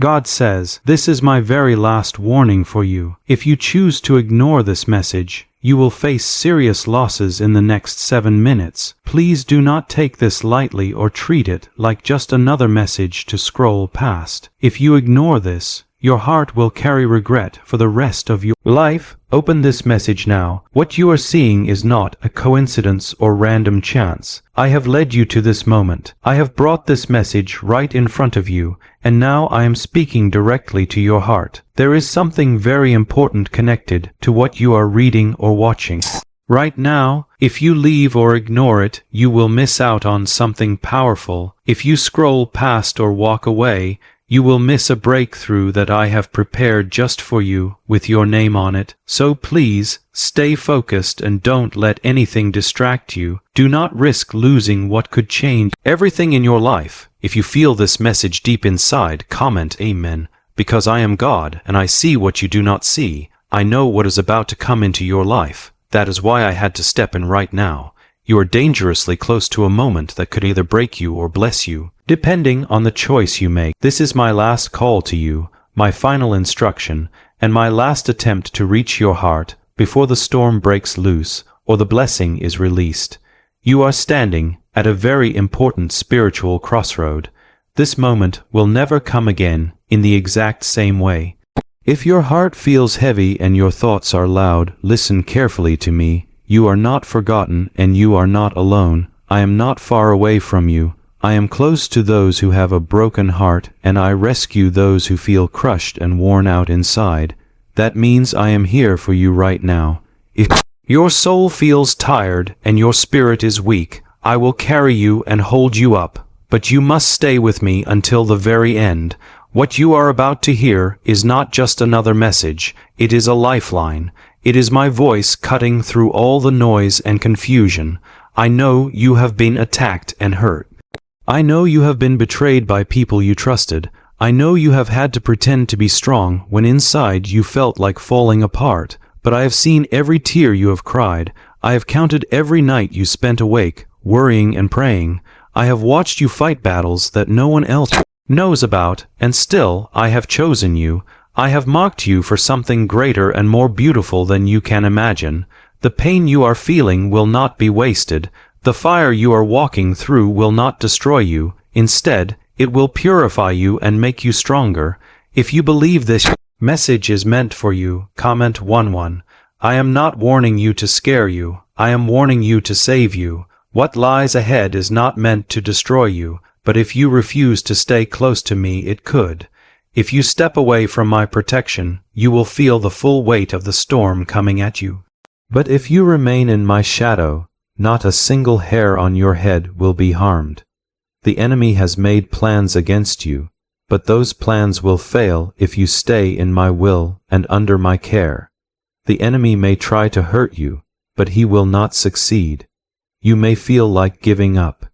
God says, "This is my very last warning for you. If you choose to ignore this message, you will face serious losses in the next 7 minutes. Please do not take this lightly or treat it like just another message to scroll past. If you ignore this, your heart will carry regret for the rest of your life." Open this message now. What you are seeing is not a coincidence or random chance. I have led you to this moment. I have brought this message right in front of you, and now I am speaking directly to your heart. There is something very important connected to what you are reading or watching right now. If you leave or ignore it, you will miss out on something powerful. If you scroll past or walk away, you will miss a breakthrough that I have prepared just for you with your name on it. So please, stay focused and don't let anything distract you. Do not risk losing what could change everything in your life. If you feel this message deep inside, comment Amen, because I am God and I see what you do not see. I know what is about to come into your life. That is why I had to step in right now. You are dangerously close to a moment that could either break you or bless you, depending on the choice you make. This is my last call to you, my final instruction, and my last attempt to reach your heart before the storm breaks loose or the blessing is released. You are standing at a very important spiritual crossroad. This moment will never come again in the exact same way. If your heart feels heavy and your thoughts are loud, listen carefully to me. You are not forgotten and you are not alone. I am not far away from you. I am close to those who have a broken heart, and I rescue those who feel crushed and worn out inside. That means I am here for you right now. If your soul feels tired and your spirit is weak, I will carry you and hold you up. But you must stay with me until the very end. What you are about to hear is not just another message. It is a lifeline. It is my voice cutting through all the noise and confusion. I know you have been attacked and hurt. I know you have been betrayed by people you trusted. I know you have had to pretend to be strong when inside you felt like falling apart. But I have seen every tear you have cried. I have counted every night you spent awake, worrying and praying. I have watched you fight battles that no one else knows about, and still I have chosen you. I have marked you for something greater and more beautiful than you can imagine. The pain you are feeling will not be wasted. The fire you are walking through will not destroy you. Instead, it will purify you and make you stronger. If you believe this message is meant for you, comment 11. I am not warning you to scare you. I am warning you to save you. What lies ahead is not meant to destroy you, but if you refuse to stay close to me, it could. If you step away from my protection, you will feel the full weight of the storm coming at you. But if you remain in my shadow, not a single hair on your head will be harmed. The enemy has made plans against you, but those plans will fail if you stay in my will and under my care. The enemy may try to hurt you, but he will not succeed. You may feel like giving up.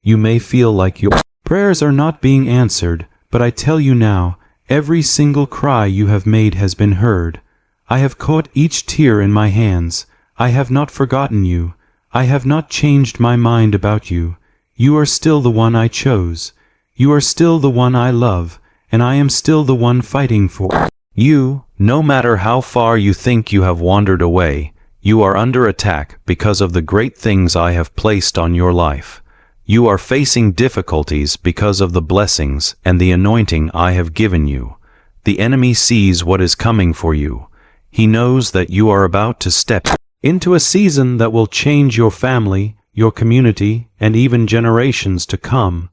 You may feel like your prayers are not being answered, but I tell you now, every single cry you have made has been heard. I have caught each tear in my hands. I have not forgotten you. I have not changed my mind about you. You are still the one I chose. You are still the one I love, and I am still the one fighting for you. No matter how far you think you have wandered away, you are under attack because of the great things I have placed on your life. You are facing difficulties because of the blessings and the anointing I have given you. The enemy sees what is coming for you. He knows that you are about to step into a season that will change your family, your community, and even generations to come.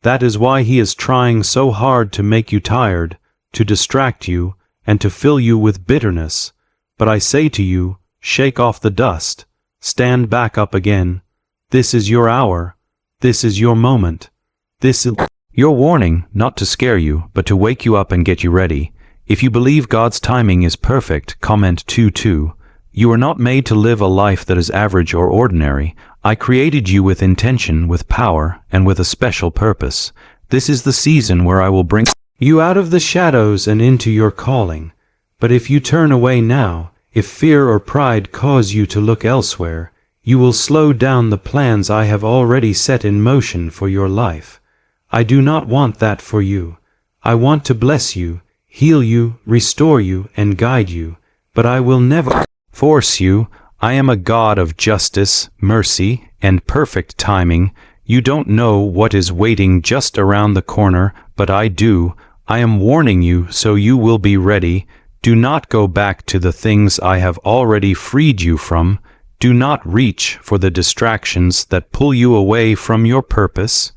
That is why he is trying so hard to make you tired, to distract you, and to fill you with bitterness. But I say to you, shake off the dust. Stand back up again. This is your hour. This is your moment. This is your warning, not to scare you, but to wake you up and get you ready. If you believe God's timing is perfect, comment 22. You are not made to live a life that is average or ordinary. I created you with intention, with power, and with a special purpose. This is the season where I will bring you out of the shadows and into your calling. But if you turn away now, if fear or pride cause you to look elsewhere, you will slow down the plans I have already set in motion for your life. I do not want that for you. I want to bless you, heal you, restore you, and guide you, but I will never force you. I am a God of justice, mercy, and perfect timing. You don't know what is waiting just around the corner, but I do. I am warning you so you will be ready. Do not go back to the things I have already freed you from. Do not reach for the distractions that pull you away from your purpose.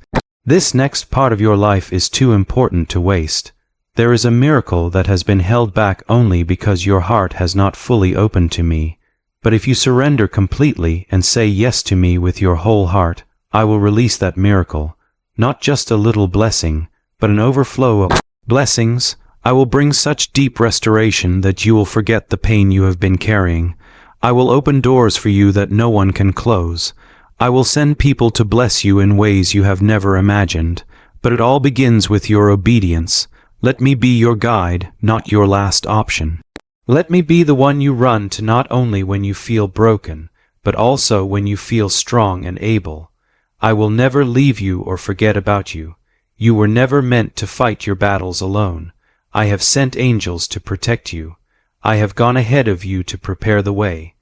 This next part of your life is too important to waste. There is a miracle that has been held back only because your heart has not fully opened to me. But if you surrender completely and say yes to me with your whole heart, I will release that miracle. Not just a little blessing, but an overflow of blessings. I will bring such deep restoration that you will forget the pain you have been carrying. I will open doors for you that no one can close. I will send people to bless you in ways you have never imagined. But it all begins with your obedience. Let me be your guide, not your last option. Let me be the one you run to not only when you feel broken, but also when you feel strong and able. I will never leave you or forget about you. You were never meant to fight your battles alone. I have sent angels to protect you. I have gone ahead of you to prepare the way.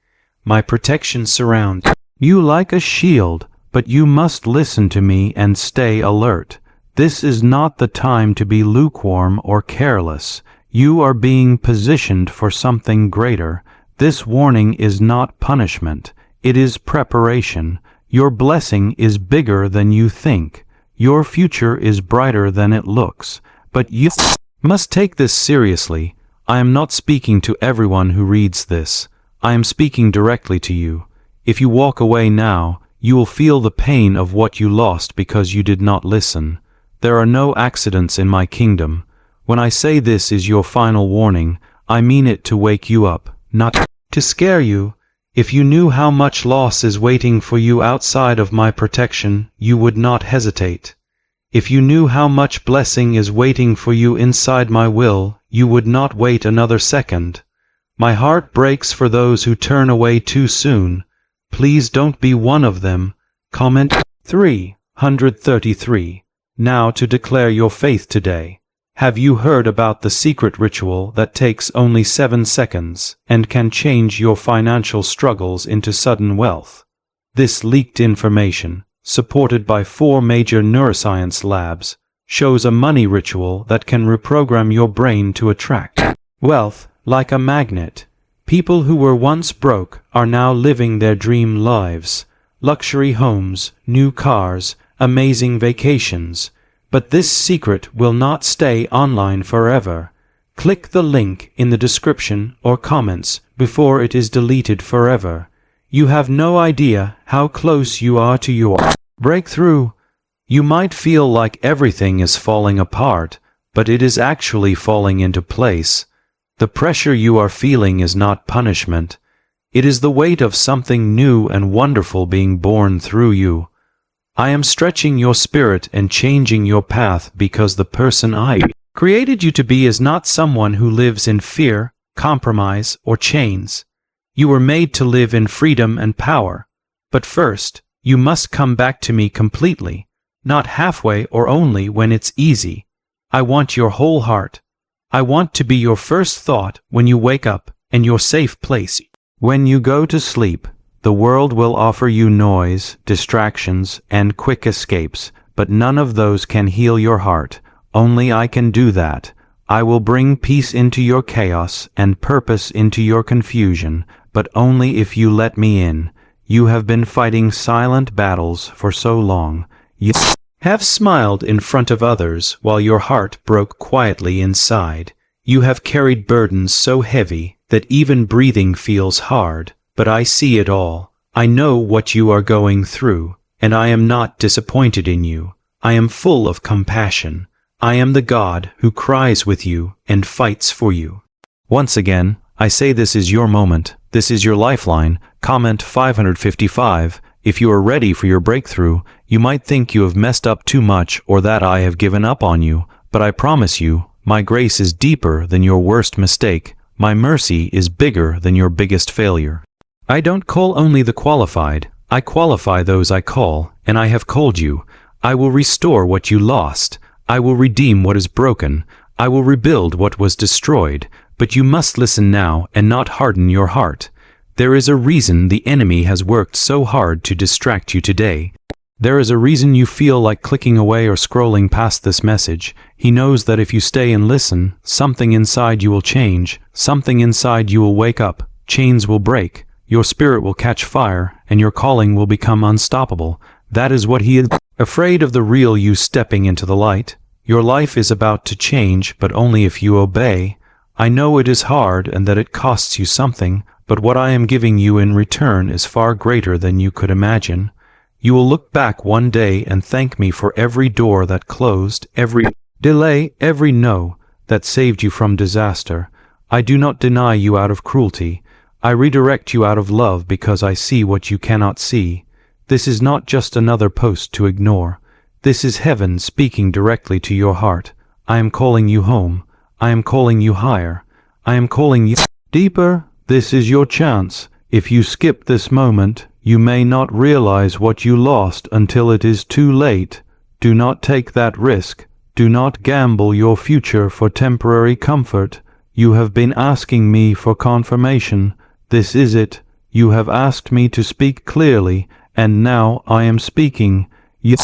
My protection surrounds you like a shield, but you must listen to me and stay alert. This is not the time to be lukewarm or careless. You are being positioned for something greater. This warning is not punishment. It is preparation. Your blessing is bigger than you think. Your future is brighter than it looks. But you must take this seriously. I am not speaking to everyone who reads this. I am speaking directly to you. If you walk away now, you will feel the pain of what you lost because you did not listen. There are no accidents in my kingdom. When I say this is your final warning, I mean it to wake you up, not to scare you. If you knew how much loss is waiting for you outside of my protection, you would not hesitate. If you knew how much blessing is waiting for you inside my will, you would not wait another second. My heart breaks for those who turn away too soon. Please don't be one of them. Comment 333. Now to declare your faith today. Have you heard about the secret ritual that takes only 7 seconds and can change your financial struggles into sudden wealth? This leaked information, supported by 4 major neuroscience labs, shows a money ritual that can reprogram your brain to attract wealth like a magnet. People who were once broke are now living their dream lives. Luxury homes, new cars, amazing vacations. But this secret will not stay online forever. Click the link in the description or comments before it is deleted forever. You have no idea how close you are to your breakthrough. You might feel like everything is falling apart, but it is actually falling into place. The pressure you are feeling is not punishment. It is the weight of something new and wonderful being born through you. I am stretching your spirit and changing your path because the person I created you to be is not someone who lives in fear, compromise, or chains. You were made to live in freedom and power. But first, you must come back to me completely, not halfway or only when it's easy. I want your whole heart. I want to be your first thought when you wake up and your safe place when you go to sleep. The world will offer you noise, distractions, and quick escapes, but none of those can heal your heart. Only I can do that. I will bring peace into your chaos and purpose into your confusion, but only if you let me in. You have been fighting silent battles for so long. You have smiled in front of others while your heart broke quietly inside. You have carried burdens so heavy that even breathing feels hard. But I see it all. I know what you are going through, and I am not disappointed in you. I am full of compassion. I am the God who cries with you and fights for you. Once again, I say this is your moment. This is your lifeline. Comment 555. If you are ready for your breakthrough, you might think you have messed up too much or that I have given up on you, but I promise you, my grace is deeper than your worst mistake. My mercy is bigger than your biggest failure. I don't call only the qualified, I qualify those I call, and I have called you. I will restore what you lost. I will redeem what is broken. I will rebuild what was destroyed. But you must listen now and not harden your heart. There is a reason the enemy has worked so hard to distract you today. There is a reason you feel like clicking away or scrolling past this message. He knows that if you stay and listen, something inside you will change. Something inside you will wake up. Chains will break. Your spirit will catch fire, and your calling will become unstoppable. That is what he is. Afraid of the real you stepping into the light. Your life is about to change, but only if you obey. I know it is hard and that it costs you something, but what I am giving you in return is far greater than you could imagine. You will look back one day and thank me for every door that closed, every delay, every no that saved you from disaster. I do not deny you out of cruelty. I redirect you out of love because I see what you cannot see. This is not just another post to ignore. This is heaven speaking directly to your heart. I am calling you home. I am calling you higher. I am calling you deeper. This is your chance. If you skip this moment, you may not realize what you lost until it is too late. Do not take that risk. Do not gamble your future for temporary comfort. You have been asking me for confirmation. This is it. You have asked me to speak clearly, and now I am speaking. You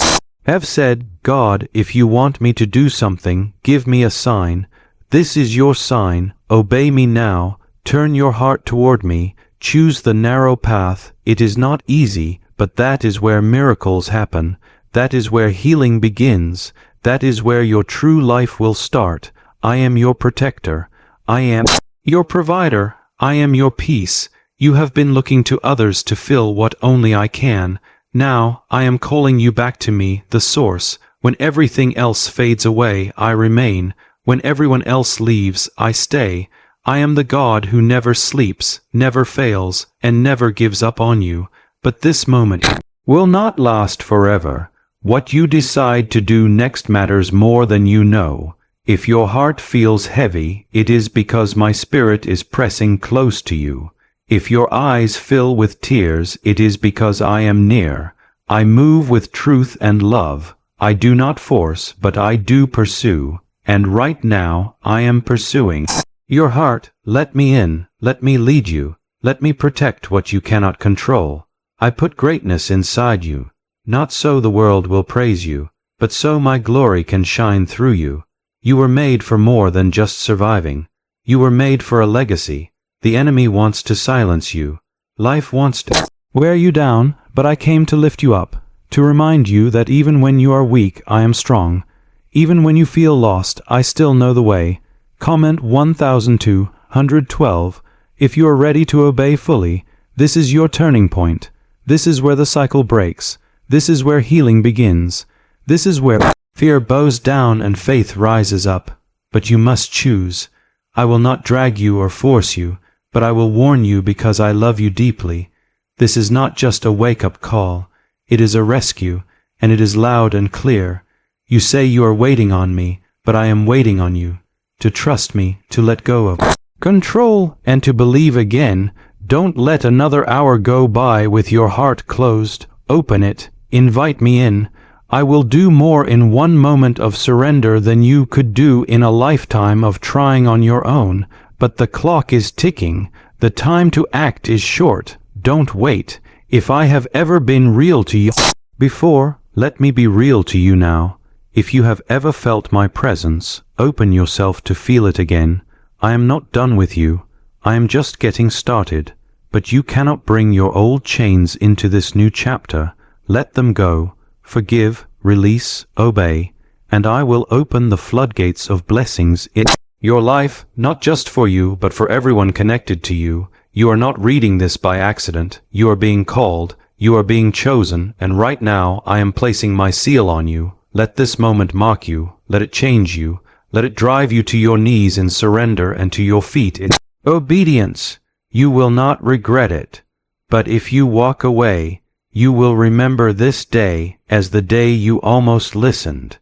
have said, God, if you want me to do something, give me a sign. This is your sign. Obey me now. Turn your heart toward me. Choose the narrow path. It is not easy, but that is where miracles happen. That is where healing begins. That is where your true life will start. I am your protector. I am your provider. I am your peace. You have been looking to others to fill what only I can. Now I am calling you back to me, the source. When everything else fades away, I remain. When everyone else leaves, I stay. I am the God who never sleeps, never fails, and never gives up on you. But this moment will not last forever. What you decide to do next matters more than you know. If your heart feels heavy, it is because my spirit is pressing close to you. If your eyes fill with tears, it is because I am near. I move with truth and love. I do not force, but I do pursue. And right now, I am pursuing your heart. Let me in. Let me lead you. Let me protect what you cannot control. I put greatness inside you. Not so the world will praise you, but so my glory can shine through you. You were made for more than just surviving. You were made for a legacy. The enemy wants to silence you. Life wants to wear you down, but I came to lift you up, to remind you that even when you are weak, I am strong. Even when you feel lost, I still know the way. Comment 1212. If you are ready to obey fully, this is your turning point. This is where the cycle breaks. This is where healing begins. This is where fear bows down and faith rises up. But you must choose. I will not drag you or force you, but I will warn you because I love you deeply. This is not just a wake-up call. It is a rescue, and it is loud and clear. You say you are waiting on me, but I am waiting on you. To trust me, to let go of control, and to believe again. Don't let another hour go by with your heart closed. Open it. Invite me in. I will do more in one moment of surrender than you could do in a lifetime of trying on your own. But the clock is ticking. The time to act is short. Don't wait. If I have ever been real to you before, let me be real to you now. If you have ever felt my presence, open yourself to feel it again. I am not done with you. I am just getting started. But you cannot bring your old chains into this new chapter. Let them go. Forgive, release, obey, and I will open the floodgates of blessings in your life, not just for you, but for everyone connected to you. You are not reading this by accident. You are being called. You are being chosen, and right now I am placing my seal on you. Let this moment mark you. Let it change you. Let it drive you to your knees in surrender and to your feet in obedience. You will not regret it. But if you walk away, you will remember this day as the day you almost listened.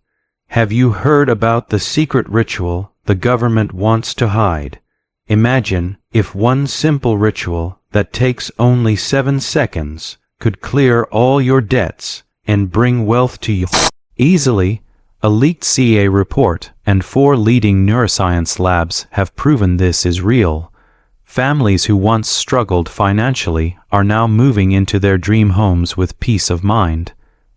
Have you heard about the secret ritual the government wants to hide? Imagine if one simple ritual that takes only 7 seconds could clear all your debts and bring wealth to you easily. A leaked CA report and 4 leading neuroscience labs have proven this is real. Families who once struggled financially are now moving into their dream homes with peace of mind.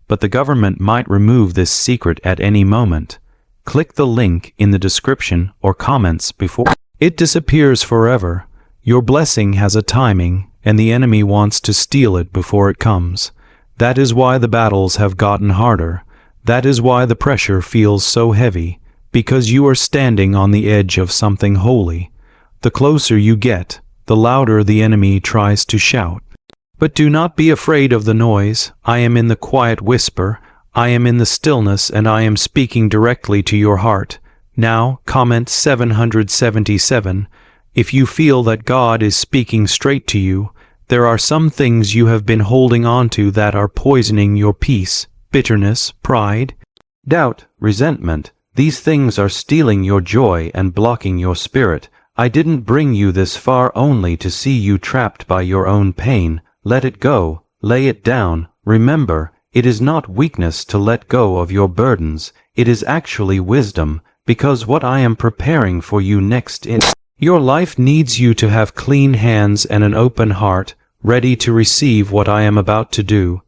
But the government might remove this secret at any moment. Click the link in the description or comments before it disappears forever. Your blessing has a timing, and the enemy wants to steal it before it comes. That is why the battles have gotten harder. That is why the pressure feels so heavy, because you are standing on the edge of something holy. The closer you get, the louder the enemy tries to shout. But do not be afraid of the noise. I am in the quiet whisper. I am in the stillness, and I am speaking directly to your heart. Now, comment 777. If you feel that God is speaking straight to you, there are some things you have been holding on to that are poisoning your peace. Bitterness, pride, doubt, resentment. These things are stealing your joy and blocking your spirit. I didn't bring you this far only to see you trapped by your own pain. Let it go. Lay it down. Remember, it is not weakness to let go of your burdens. It is actually wisdom, because what I am preparing for you next in your life needs you to have clean hands and an open heart, ready to receive what I am about to do.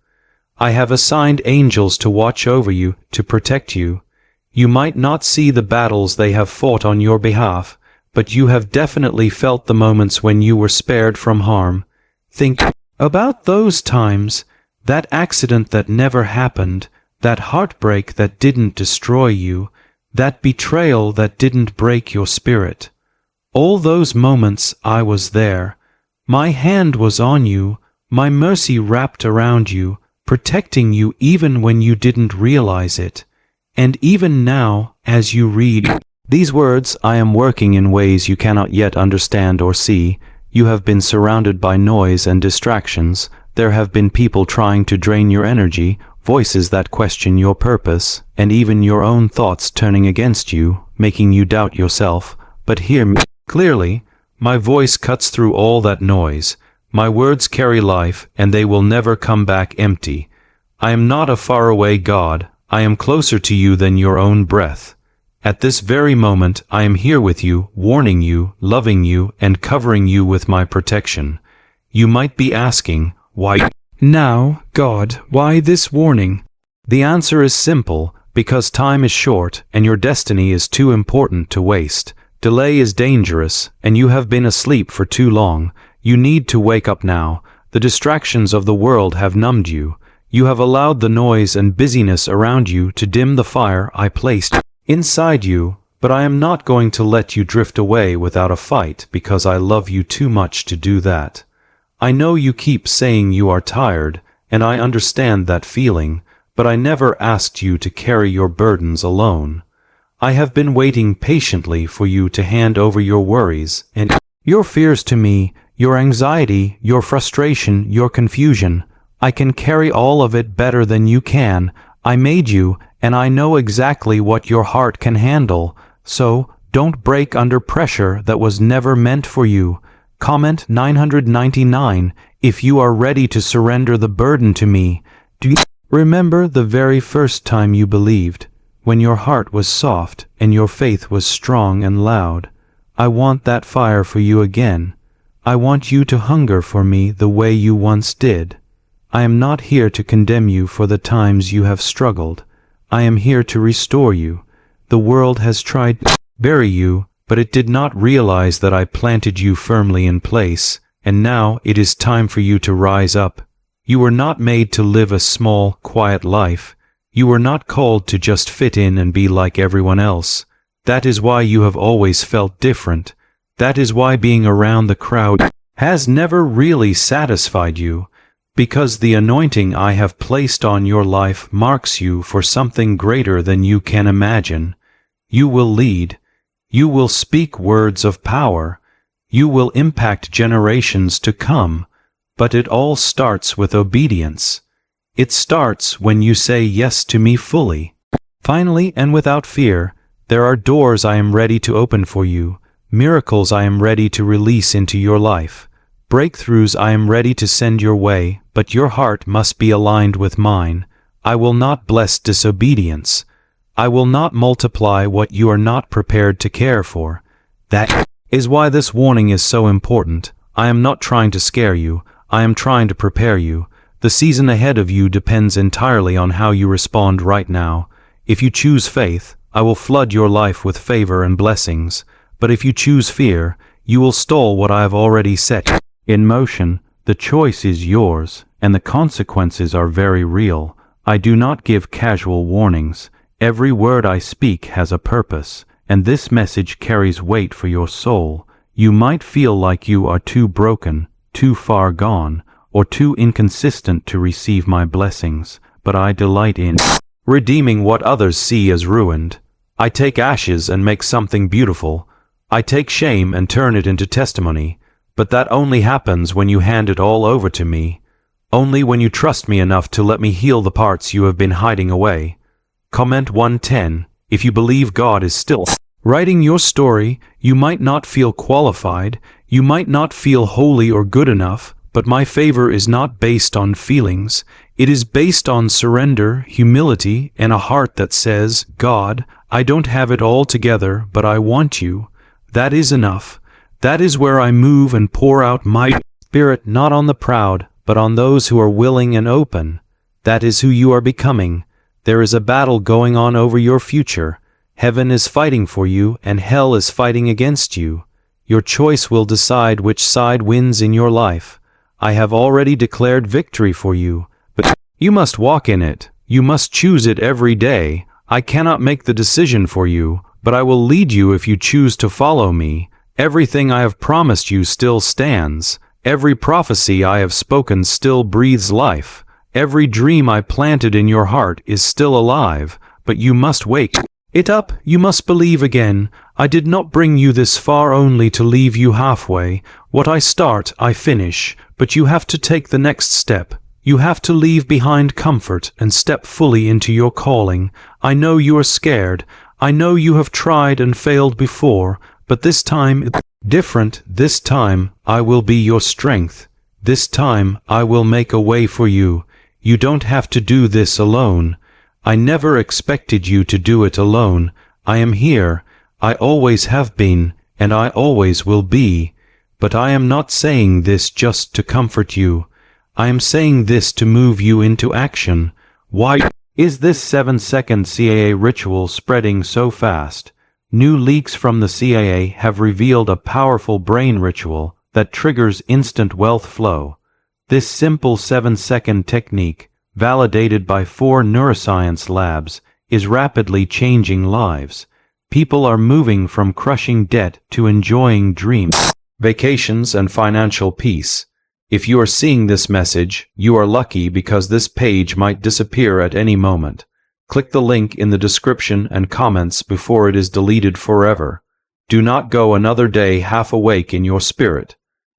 I have assigned angels to watch over you, to protect you. You might not see the battles they have fought on your behalf, but you have definitely felt the moments when you were spared from harm. Think about those times, that accident that never happened, that heartbreak that didn't destroy you, that betrayal that didn't break your spirit. All those moments I was there. My hand was on you, my mercy wrapped around you, protecting you even when you didn't realize it. And even now, as you read these words, I am working in ways you cannot yet understand or see. You have been surrounded by noise and distractions. There have been people trying to drain your energy, voices that question your purpose, and even your own thoughts turning against you, making you doubt yourself. But hear me clearly. My voice cuts through all that noise. My words carry life, and they will never come back empty. I am not a faraway God. I am closer to you than your own breath. At this very moment, I am here with you, warning you, loving you, and covering you with my protection. You might be asking, why now, God, why this warning? The answer is simple, because time is short, and your destiny is too important to waste. Delay is dangerous, and you have been asleep for too long. You need to wake up now. The distractions of the world have numbed you. You have allowed the noise and busyness around you to dim the fire I placed inside you, but I am not going to let you drift away without a fight because I love you too much to do that. I know you keep saying you are tired, and I understand that feeling, but I never asked you to carry your burdens alone. I have been waiting patiently for you to hand over your worries and your fears to me, your anxiety, your frustration, your confusion. I can carry all of it better than you can. I made you, and I know exactly what your heart can handle. So, don't break under pressure that was never meant for you. Comment 999 if you are ready to surrender the burden to me. Do you remember the very first time you believed, when your heart was soft and your faith was strong and loud? I want that fire for you again. I want you to hunger for me the way you once did. I am not here to condemn you for the times you have struggled. I am here to restore you. The world has tried to bury you, but it did not realize that I planted you firmly in place, and now it is time for you to rise up. You were not made to live a small, quiet life. You were not called to just fit in and be like everyone else. That is why you have always felt different. That is why being around the crowd has never really satisfied you, because the anointing I have placed on your life marks you for something greater than you can imagine. You will lead. You will speak words of power. You will impact generations to come. But it all starts with obedience. It starts when you say yes to me fully. Finally, and without fear, there are doors I am ready to open for you, miracles I am ready to release into your life, breakthroughs I am ready to send your way, but your heart must be aligned with mine. I will not bless disobedience. I will not multiply what you are not prepared to care for. That is why this warning is so important. I am not trying to scare you. I am trying to prepare you. The season ahead of you depends entirely on how you respond right now. If you choose faith, I will flood your life with favor and blessings. But if you choose fear, you will stall what I have already set in motion. The choice is yours, and the consequences are very real. I do not give casual warnings. Every word I speak has a purpose, and this message carries weight for your soul. You might feel like you are too broken, too far gone, or too inconsistent to receive my blessings, but I delight in redeeming what others see as ruined. I take ashes and make something beautiful. I take shame and turn it into testimony, but that only happens when you hand it all over to me. Only when you trust me enough to let me heal the parts you have been hiding away. Comment 110. If you believe God is still writing your story, you might not feel qualified, you might not feel holy or good enough, but my favor is not based on feelings. It is based on surrender, humility, and a heart that says, God, I don't have it all together, but I want you. That is enough. That is where I move and pour out my spirit, not on the proud, but on those who are willing and open. That is who you are becoming. There is a battle going on over your future. Heaven is fighting for you, and hell is fighting against you. Your choice will decide which side wins in your life. I have already declared victory for you, but you must walk in it. You must choose it every day. I cannot make the decision for you, but I will lead you if you choose to follow me. Everything I have promised you still stands. Every prophecy I have spoken still breathes life. Every dream I planted in your heart is still alive, but you must wake it up. You must believe again. I did not bring you this far only to leave you halfway. What I start, I finish, but you have to take the next step. You have to leave behind comfort and step fully into your calling. I know you are scared. I know you have tried and failed before, but this time it's different. This time I will be your strength. This time I will make a way for you. You don't have to do this alone. I never expected you to do it alone. I am here. I always have been, and I always will be. But I am not saying this just to comfort you. I am saying this to move you into action. Why is this 7-second CIA ritual spreading so fast? New leaks from the CIA have revealed a powerful brain ritual that triggers instant wealth flow. This simple 7-second technique, validated by 4 neuroscience labs, is rapidly changing lives. People are moving from crushing debt to enjoying dreams, vacations, and financial peace. If you are seeing this message, you are lucky because this page might disappear at any moment. Click the link in the description and comments before it is deleted forever. Do not go another day half awake in your spirit.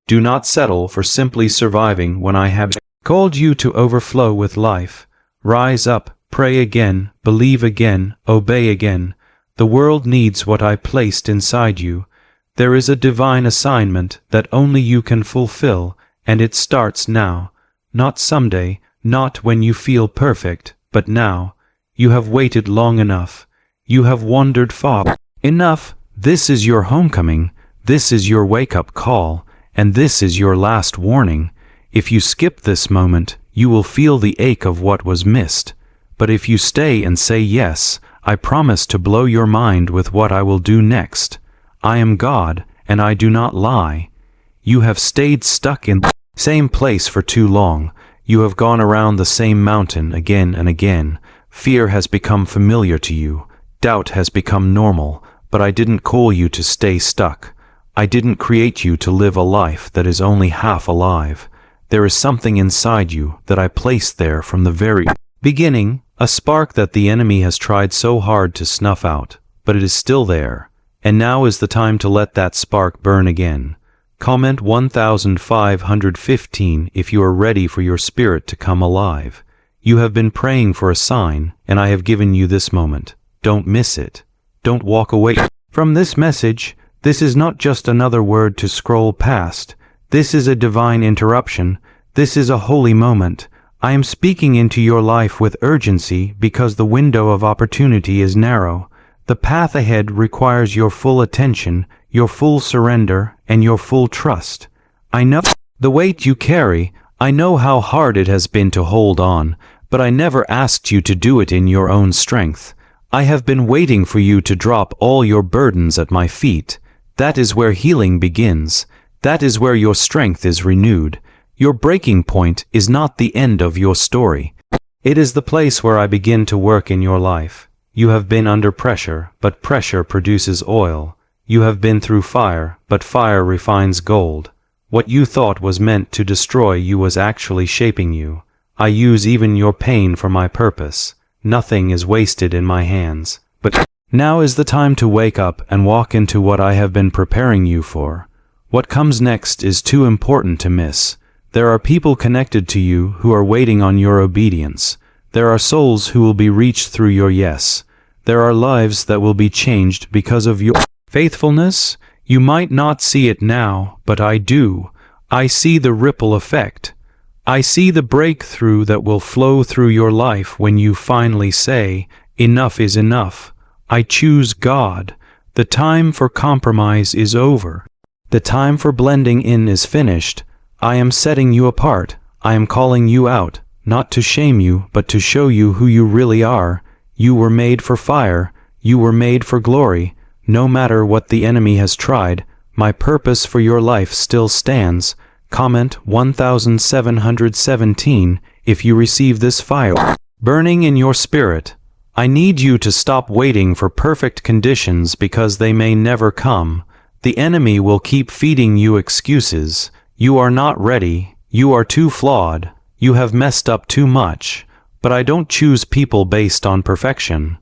Do not settle for simply surviving when I have called you to overflow with life. Rise up, pray again, believe again, obey again. The world needs what I placed inside you. There is a divine assignment that only you can fulfill, and it starts now. Not someday, not when you feel perfect, but now. You have waited long enough. You have wandered far enough. This is your homecoming. This is your wake-up call, and this is your last warning. If you skip this moment, you will feel the ache of what was missed. But if you stay and say yes, I promise to blow your mind with what I will do next. I am God, and I do not lie. You have stayed stuck in the same place for too long. You have gone around the same mountain again and again. Fear has become familiar to you. Doubt has become normal, but I didn't call you to stay stuck. I didn't create you to live a life that is only half alive. There is something inside you that I placed there from the very beginning, a spark that the enemy has tried so hard to snuff out, but it is still there, and now is the time to let that spark burn again. Comment 1515 if you are ready for your spirit to come alive. You have been praying for a sign, and I have given you this moment. Don't miss it. Don't walk away from this message. This is not just another word to scroll past. This is a divine interruption. This is a holy moment. I am speaking into your life with urgency because the window of opportunity is narrow. The path ahead requires your full attention, your full surrender, and your full trust. I know the weight you carry. I know how hard it has been to hold on, but I never asked you to do it in your own strength. I have been waiting for you to drop all your burdens at my feet. That is where healing begins. That is where your strength is renewed. Your breaking point is not the end of your story. It is the place where I begin to work in your life. You have been under pressure, but pressure produces oil. You have been through fire, but fire refines gold. What you thought was meant to destroy you was actually shaping you. I use even your pain for my purpose. Nothing is wasted in my hands. But now is the time to wake up and walk into what I have been preparing you for. What comes next is too important to miss. There are people connected to you who are waiting on your obedience. There are souls who will be reached through your yes. There are lives that will be changed because of your faithfulness. You might not see it now, but I do. I see the ripple effect. I see the breakthrough that will flow through your life when you finally say, enough is enough. I choose God. The time for compromise is over. The time for blending in is finished. I am setting you apart. I am calling you out, not to shame you, but to show you who you really are. You were made for fire. You were made for glory. No matter what the enemy has tried, my purpose for your life still stands. Comment 1717 if you receive this fire burning in your spirit. I need you to stop waiting for perfect conditions because they may never come. The enemy will keep feeding you excuses. You are not ready. You are too flawed. You have messed up too much. But I don't choose people based on perfection.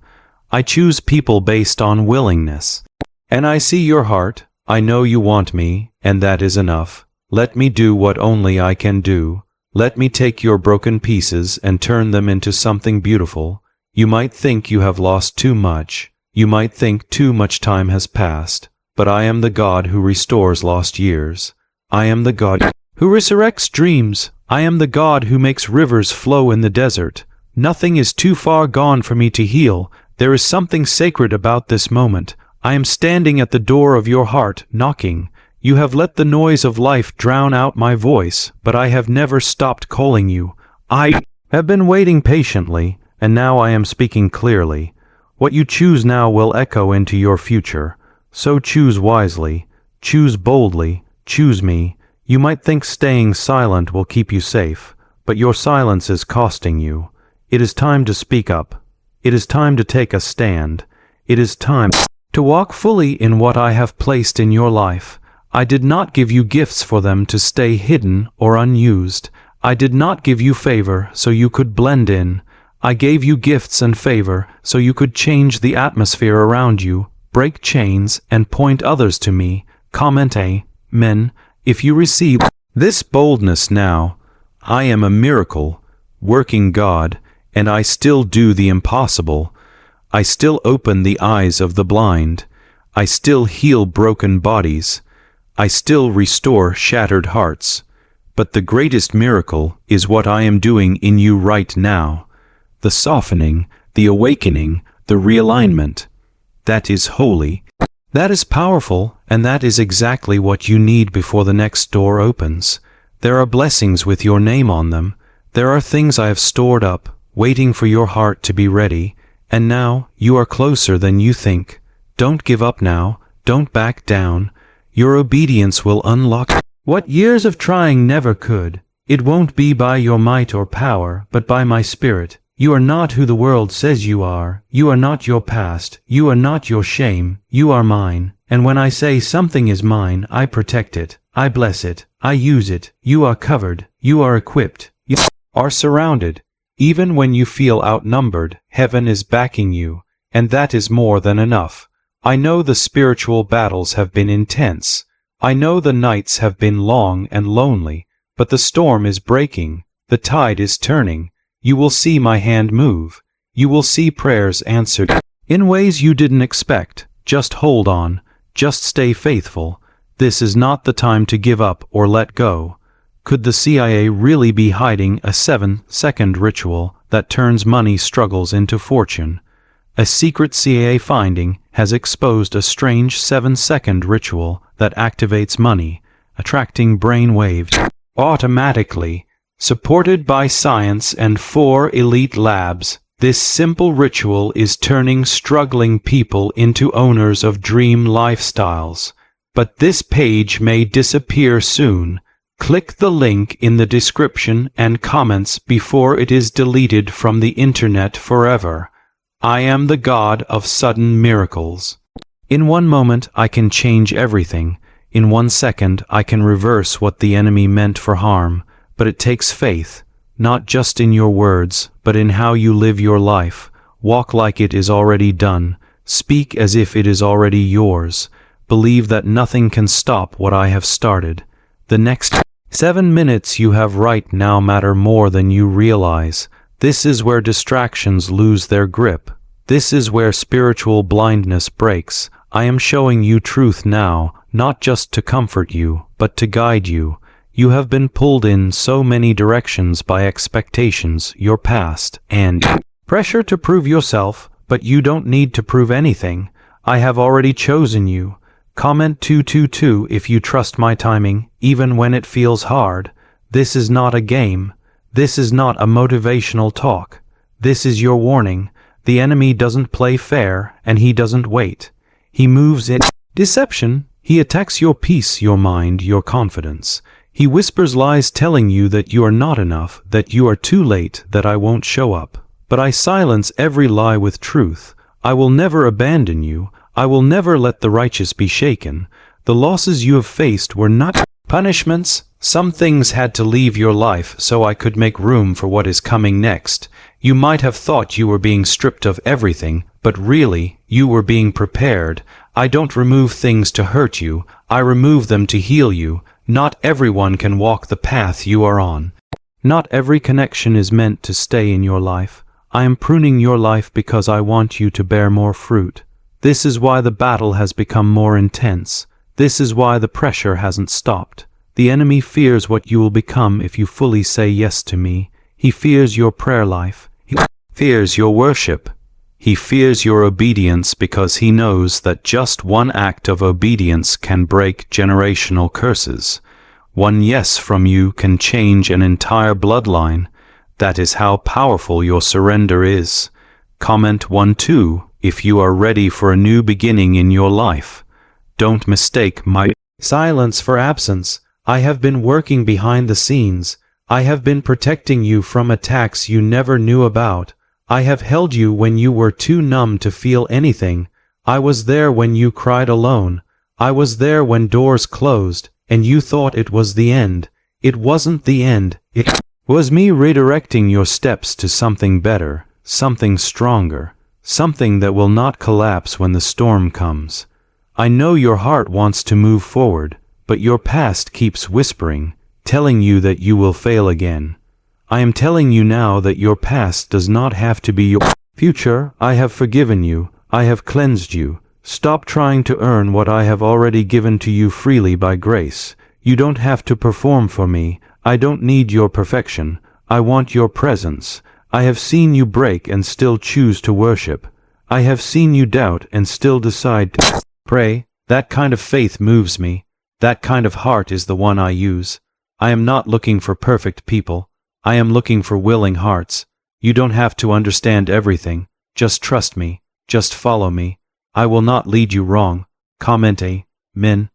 I choose people based on willingness. And I see your heart. I know you want me, and that is enough. Let me do what only I can do. Let me take your broken pieces and turn them into something beautiful. You might think you have lost too much. You might think too much time has passed. But I am the God who restores lost years. I am the God who resurrects dreams. I am the God who makes rivers flow in the desert. Nothing is too far gone for me to heal. There is something sacred about this moment. I am standing at the door of your heart, knocking. You have let the noise of life drown out my voice, but I have never stopped calling you. I have been waiting patiently, and now I am speaking clearly. What you choose now will echo into your future. So choose wisely, choose boldly, choose me. You might think staying silent will keep you safe, but your silence is costing you. It is time to speak up. It is time to take a stand. It is time to walk fully in what I have placed in your life. I did not give you gifts for them to stay hidden or unused. I did not give you favor so you could blend in. I gave you gifts and favor so you could change the atmosphere around you, break chains, and point others to me. Comment Amen if you receive this boldness now. I am a miracle, working God, and I still do the impossible. I still open the eyes of the blind. I still heal broken bodies. I still restore shattered hearts. But the greatest miracle is what I am doing in you right now. The softening, the awakening, the realignment. That is holy. That is powerful, and that is exactly what you need before the next door opens. There are blessings with your name on them. There are things I have stored up, waiting for your heart to be ready, and now you are closer than you think. Don't give up now. Don't back down. Your obedience will unlock what years of trying never could. It won't be by your might or power, but by my spirit. You are not who the world says you are. You are not your past. You are not your shame. You are mine. And when I say something is mine, I protect it. I bless it. I use it. You are covered. You are equipped. You are surrounded. Even when you feel outnumbered, heaven is backing you, and that is more than enough. I know the spiritual battles have been intense. I know the nights have been long and lonely, but the storm is breaking. The tide is turning. You will see my hand move. You will see prayers answered in ways you didn't expect. Just hold on. Just stay faithful. This is not the time to give up or let go. Could the CIA really be hiding a 7-second ritual that turns money struggles into fortune? A secret CIA finding has exposed a strange 7-second ritual that activates money, attracting brain waves automatically. Supported by science and 4 elite labs, this simple ritual is turning struggling people into owners of dream lifestyles. But this page may disappear soon. Click the link in the description and comments before it is deleted from the internet forever. I am the God of sudden miracles. In one moment I can change everything. In 1 second I can reverse what the enemy meant for harm. But it takes faith, not just in your words, but in how you live your life. Walk like it is already done. Speak as if it is already yours. Believe that nothing can stop what I have started. The next 7 minutes you have right now matter more than you realize. This is where distractions lose their grip. This is where spiritual blindness breaks. I am showing you truth now, not just to comfort you, but to guide you. You have been pulled in so many directions by expectations, your past, and pressure to prove yourself, but you don't need to prove anything. I have already chosen you. Comment 222 if you trust my timing, even when it feels hard. This is not a game. This is not a motivational talk. This is your warning. The enemy doesn't play fair, and he doesn't wait. He moves in deception. He attacks your peace, your mind, your confidence. He whispers lies telling you that you are not enough, that you are too late, that I won't show up. But I silence every lie with truth. I will never abandon you. I will never let the righteous be shaken. The losses you have faced were not punishments. Some things had to leave your life so I could make room for what is coming next. You might have thought you were being stripped of everything, but really, you were being prepared. I don't remove things to hurt you. I remove them to heal you. Not everyone can walk the path you are on. Not every connection is meant to stay in your life. I am pruning your life because I want you to bear more fruit. This is why the battle has become more intense. This is why the pressure hasn't stopped. The enemy fears what you will become if you fully say yes to me. He fears your prayer life. He fears your worship. He fears your obedience because he knows that just one act of obedience can break generational curses. One yes from you can change an entire bloodline. That is how powerful your surrender is. Comment 1-2 if you are ready for a new beginning in your life. Don't mistake my silence for absence. I have been working behind the scenes. I have been protecting you from attacks you never knew about. I have held you when you were too numb to feel anything. I was there when you cried alone. I was there when doors closed, and you thought it was the end. It wasn't the end. It was me redirecting your steps to something better, something stronger, something that will not collapse when the storm comes. I know your heart wants to move forward, but your past keeps whispering, telling you that you will fail again. I am telling you now that your past does not have to be your future. I have forgiven you. I have cleansed you. Stop trying to earn what I have already given to you freely by grace. You don't have to perform for me. I don't need your perfection. I want your presence. I have seen you break and still choose to worship. I have seen you doubt and still decide to pray. That kind of faith moves me. That kind of heart is the one I use. I am not looking for perfect people. I am looking for willing hearts. You don't have to understand everything. Just trust me. Just follow me. I will not lead you wrong. Comment Amen.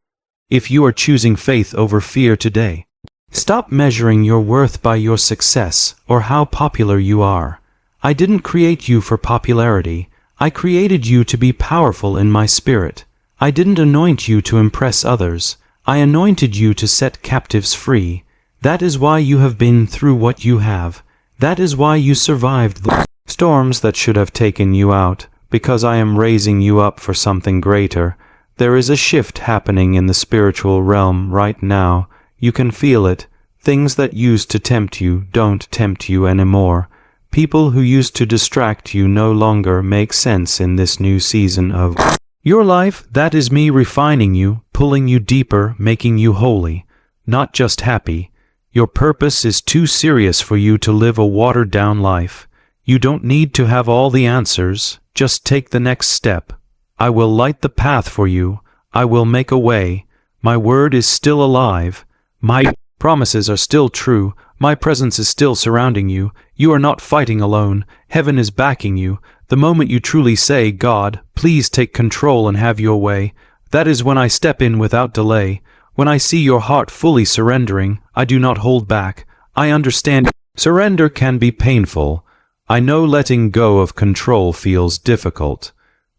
If you are choosing faith over fear today, stop measuring your worth by your success or how popular you are. I didn't create you for popularity. I created you to be powerful in my spirit. I didn't anoint you to impress others. I anointed you to set captives free. That is why you have been through what you have. That is why you survived the storms that should have taken you out, because I am raising you up for something greater. There is a shift happening in the spiritual realm right now. You can feel it. Things that used to tempt you don't tempt you anymore. People who used to distract you no longer make sense in this new season of your life. That is me refining you, pulling you deeper, making you holy, not just happy. Your purpose is too serious for you to live a watered-down life. You don't need to have all the answers, just take the next step. I will light the path for you. I will make a way. My word is still alive. My promises are still true. My presence is still surrounding you. You are not fighting alone. Heaven is backing you. The moment you truly say, God, please take control and have your way, that is when I step in without delay. When I see your heart fully surrendering, I do not hold back. I understand surrender can be painful. I know letting go of control feels difficult.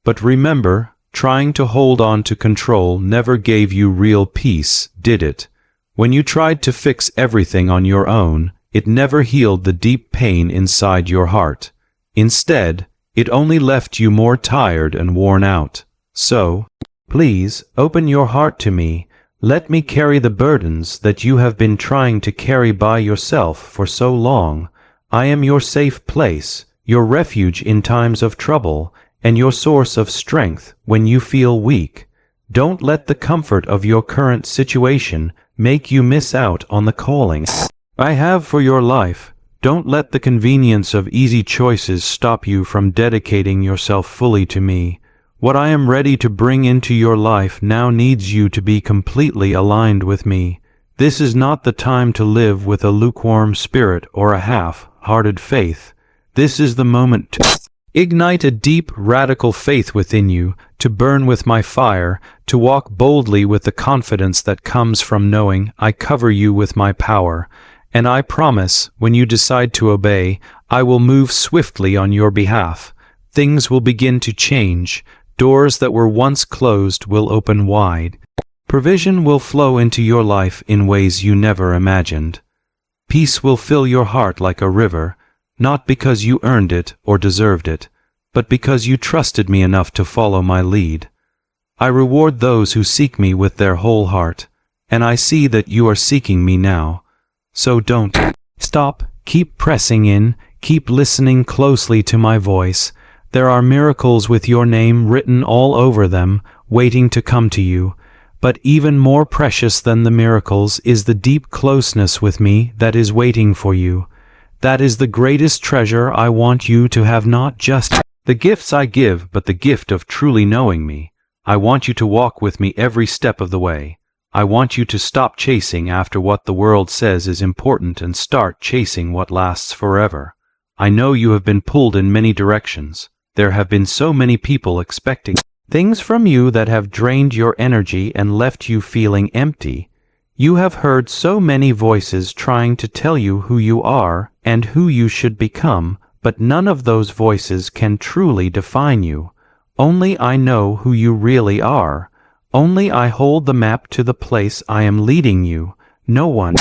But remember, trying to hold on to control never gave you real peace, did it? When you tried to fix everything on your own, it never healed the deep pain inside your heart. Instead, it only left you more tired and worn out. So, please, open your heart to me. Let me carry the burdens that you have been trying to carry by yourself for so long. I am your safe place, your refuge in times of trouble, and your source of strength when you feel weak. Don't let the comfort of your current situation make you miss out on the calling I have for your life. Don't let the convenience of easy choices stop you from dedicating yourself fully to me. What I am ready to bring into your life now needs you to be completely aligned with me. This is not the time to live with a lukewarm spirit or a half-hearted faith. This is the moment to ignite a deep, radical faith within you, to burn with my fire, to walk boldly with the confidence that comes from knowing I cover you with my power. And I promise, when you decide to obey, I will move swiftly on your behalf. Things will begin to change. Doors that were once closed will open wide. Provision will flow into your life in ways you never imagined. Peace will fill your heart like a river, not because you earned it or deserved it, but because you trusted me enough to follow my lead. I reward those who seek me with their whole heart, and I see that you are seeking me now. So don't stop, keep pressing in, keep listening closely to my voice. There are miracles with your name written all over them, waiting to come to you. But even more precious than the miracles is the deep closeness with me that is waiting for you. That is the greatest treasure I want you to have, not just the gifts I give, but the gift of truly knowing me. I want you to walk with me every step of the way. I want you to stop chasing after what the world says is important and start chasing what lasts forever. I know you have been pulled in many directions. There have been so many people expecting things from you that have drained your energy and left you feeling empty. You have heard so many voices trying to tell you who you are and who you should become, but none of those voices can truly define you. Only I know who you really are. Only I hold the map to the place I am leading you. No one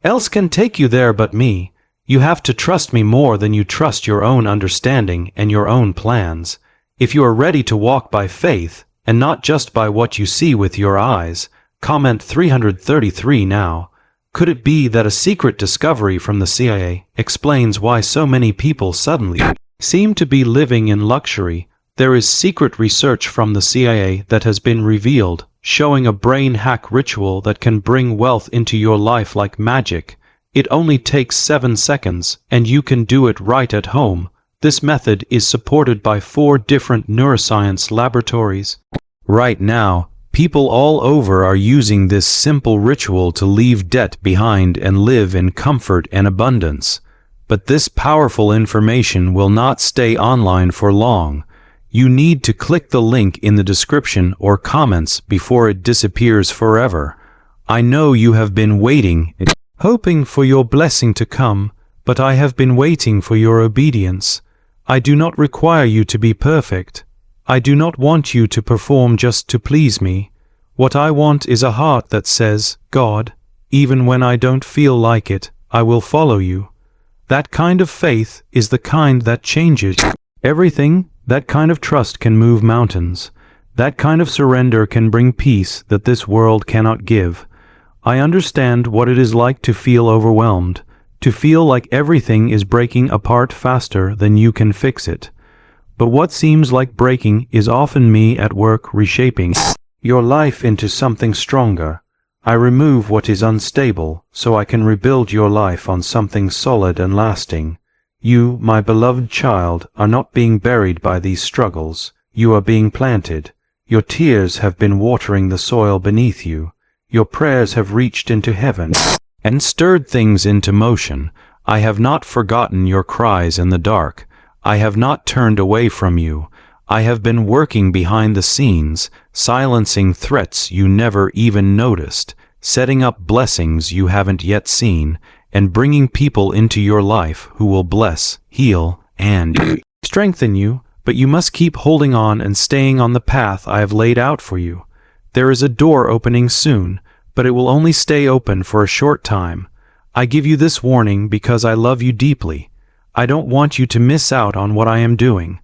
else can take you there but me. You have to trust me more than you trust your own understanding and your own plans. If you are ready to walk by faith, and not just by what you see with your eyes, comment 333 now. Could it be that a secret discovery from the CIA explains why so many people suddenly seem to be living in luxury? There is secret research from the CIA that has been revealed, showing a brain hack ritual that can bring wealth into your life like magic. It only takes 7 seconds, and you can do it right at home. This method is supported by 4 different neuroscience laboratories. Right now, people all over are using this simple ritual to leave debt behind and live in comfort and abundance. But this powerful information will not stay online for long. You need to click the link in the description or comments before it disappears forever. I know you have been waiting, hoping for your blessing to come, but I have been waiting for your obedience. I do not require you to be perfect. I do not want you to perform just to please me. What I want is a heart that says, God, even when I don't feel like it, I will follow you. That kind of faith is the kind that changes everything. That kind of trust can move mountains. That kind of surrender can bring peace that this world cannot give. I understand what it is like to feel overwhelmed, to feel like everything is breaking apart faster than you can fix it. But what seems like breaking is often me at work reshaping your life into something stronger. I remove what is unstable, so I can rebuild your life on something solid and lasting. You, my beloved child, are not being buried by these struggles. You are being planted. Your tears have been watering the soil beneath you. Your prayers have reached into heaven and stirred things into motion. I have not forgotten your cries in the dark. I have not turned away from you. I have been working behind the scenes, silencing threats you never even noticed, setting up blessings you haven't yet seen, and bringing people into your life who will bless, heal, and strengthen you. But you must keep holding on and staying on the path I have laid out for you. There is a door opening soon, but it will only stay open for a short time. I give you this warning because I love you deeply. I don't want you to miss out on what I am doing.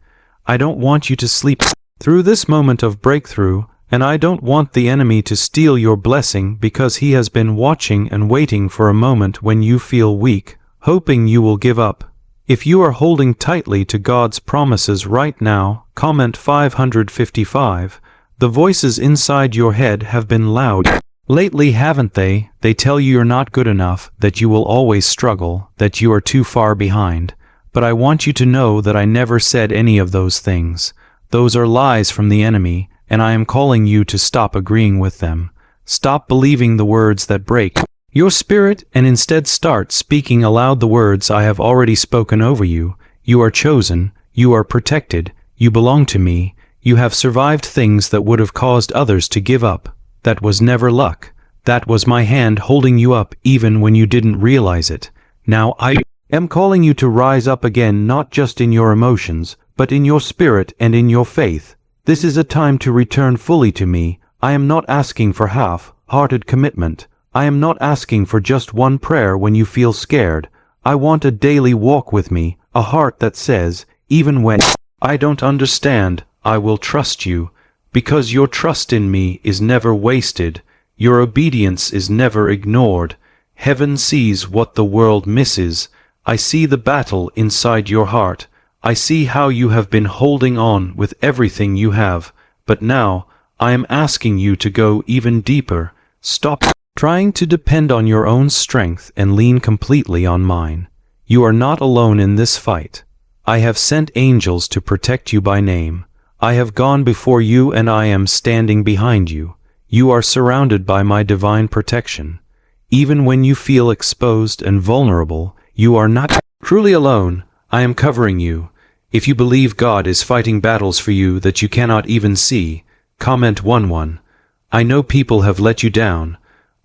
I don't want you to sleep through this moment of breakthrough, and I don't want the enemy to steal your blessing because he has been watching and waiting for a moment when you feel weak, hoping you will give up. If you are holding tightly to God's promises right now, comment 555. The voices inside your head have been loud lately, haven't they? They tell you you're not good enough, that you will always struggle, that you are too far behind. But I want you to know that I never said any of those things. Those are lies from the enemy, and I am calling you to stop agreeing with them. Stop believing the words that break your spirit and instead start speaking aloud the words I have already spoken over you. You are chosen, you are protected, you belong to me, you have survived things that would have caused others to give up. That was never luck. That was my hand holding you up even when you didn't realize it. Now I am calling you to rise up again, not just in your emotions, but in your spirit and in your faith. This is a time to return fully to me. I am not asking for half-hearted commitment. I am not asking for just one prayer when you feel scared. I want a daily walk with me, a heart that says, even when I don't understand, I will trust you, because your trust in me is never wasted. Your obedience is never ignored. Heaven sees what the world misses. I see the battle inside your heart. I see how you have been holding on with everything you have. But now, I am asking you to go even deeper. Stop trying to depend on your own strength and lean completely on mine. You are not alone in this fight. I have sent angels to protect you by name. I have gone before you and I am standing behind you. You are surrounded by my divine protection. Even when you feel exposed and vulnerable, you are not truly alone. I am covering you. If you believe God is fighting battles for you that you cannot even see, comment 11. I know people have let you down.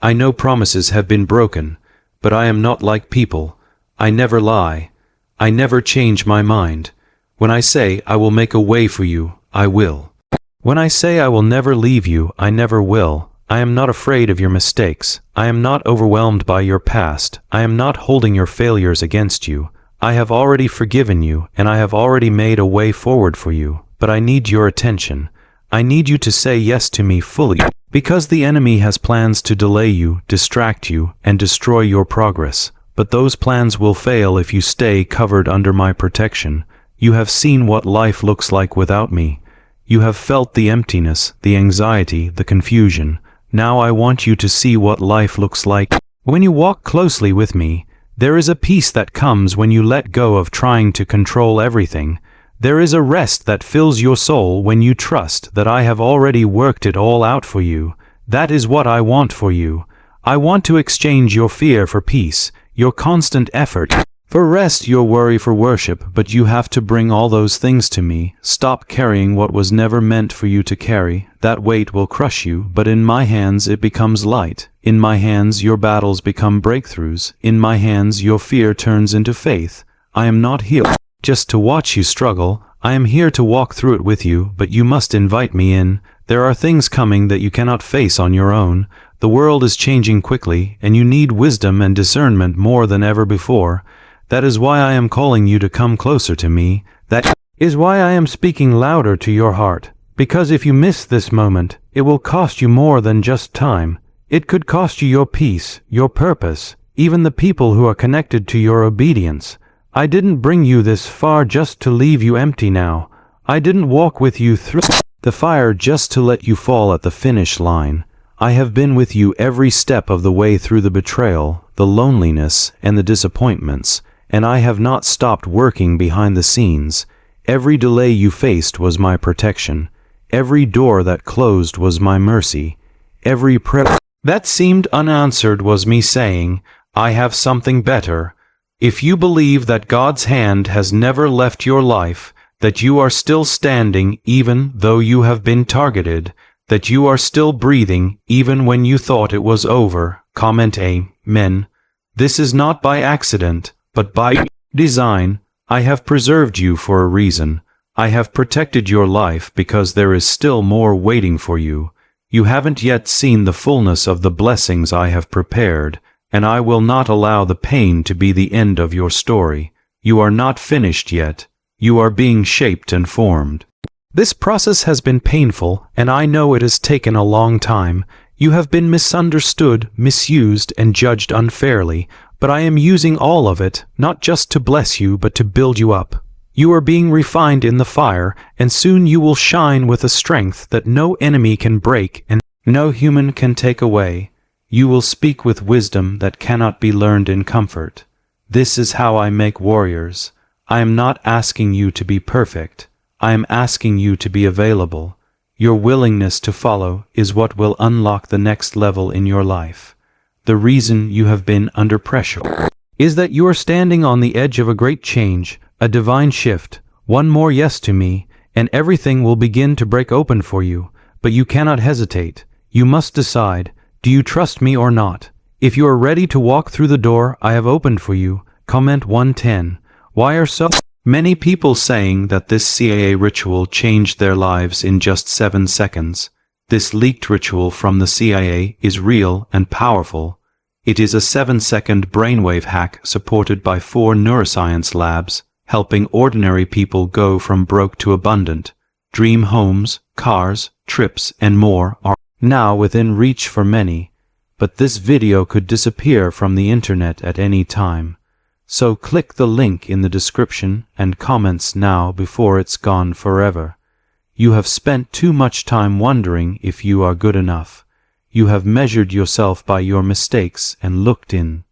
I know promises have been broken, but I am not like people. I never lie. I never change my mind. When I say I will make a way for you, I will. When I say I will never leave you, I never will. I am not afraid of your mistakes. I am not overwhelmed by your past. I am not holding your failures against you. I have already forgiven you, and I have already made a way forward for you. But I need your attention. I need you to say yes to me fully, because the enemy has plans to delay you, distract you, and destroy your progress. But those plans will fail if you stay covered under my protection. You have seen what life looks like without me. You have felt the emptiness, the anxiety, the confusion. Now I want you to see what life looks like when you walk closely with me. There is a peace that comes when you let go of trying to control everything. There is a rest that fills your soul when you trust that I have already worked it all out for you. That is what I want for you. I want to exchange your fear for peace, your constant effort for rest, your worry for worship, but you have to bring all those things to me. Stop carrying what was never meant for you to carry. That weight will crush you, but in my hands it becomes light. In my hands your battles become breakthroughs. In my hands your fear turns into faith. I am not here just to watch you struggle. I am here to walk through it with you, but you must invite me in. There are things coming that you cannot face on your own. The world is changing quickly, and you need wisdom and discernment more than ever before. That is why I am calling you to come closer to me. That is why I am speaking louder to your heart. Because if you miss this moment, it will cost you more than just time. It could cost you your peace, your purpose, even the people who are connected to your obedience. I didn't bring you this far just to leave you empty now. I didn't walk with you through the fire just to let you fall at the finish line. I have been with you every step of the way through the betrayal, the loneliness, and the disappointments, and I have not stopped working behind the scenes. Every delay you faced was my protection. Every door that closed was my mercy. Every prayer that seemed unanswered was me saying, I have something better. If you believe that God's hand has never left your life, that you are still standing even though you have been targeted, that you are still breathing even when you thought it was over, comment Amen. This is not by accident, but by design. I have preserved you for a reason. I have protected your life because there is still more waiting for you. You haven't yet seen the fullness of the blessings I have prepared, and I will not allow the pain to be the end of your story. You are not finished yet. You are being shaped and formed. This process has been painful, and I know it has taken a long time. You have been misunderstood, misused, and judged unfairly, but I am using all of it, not just to bless you, but to build you up. You are being refined in the fire, and soon you will shine with a strength that no enemy can break and no human can take away. You will speak with wisdom that cannot be learned in comfort. This is how I make warriors. I am not asking you to be perfect. I am asking you to be available. Your willingness to follow is what will unlock the next level in your life. The reason you have been under pressure is that you are standing on the edge of a great change, a divine shift. One more yes to me, and everything will begin to break open for you. But you cannot hesitate. You must decide, do you trust me or not? If you are ready to walk through the door I have opened for you, comment 110. Why are so many people saying that this CIA ritual changed their lives in just 7 seconds? This leaked ritual from the CIA is real and powerful. It is a 7-second brainwave hack supported by 4 neuroscience labs, helping ordinary people go from broke to abundant. Dream homes, cars, trips, and more are now within reach for many. But this video could disappear from the internet at any time. So click the link in the description and comments now before it's gone forever. You have spent too much time wondering if you are good enough. You have measured yourself by your mistakes and looked in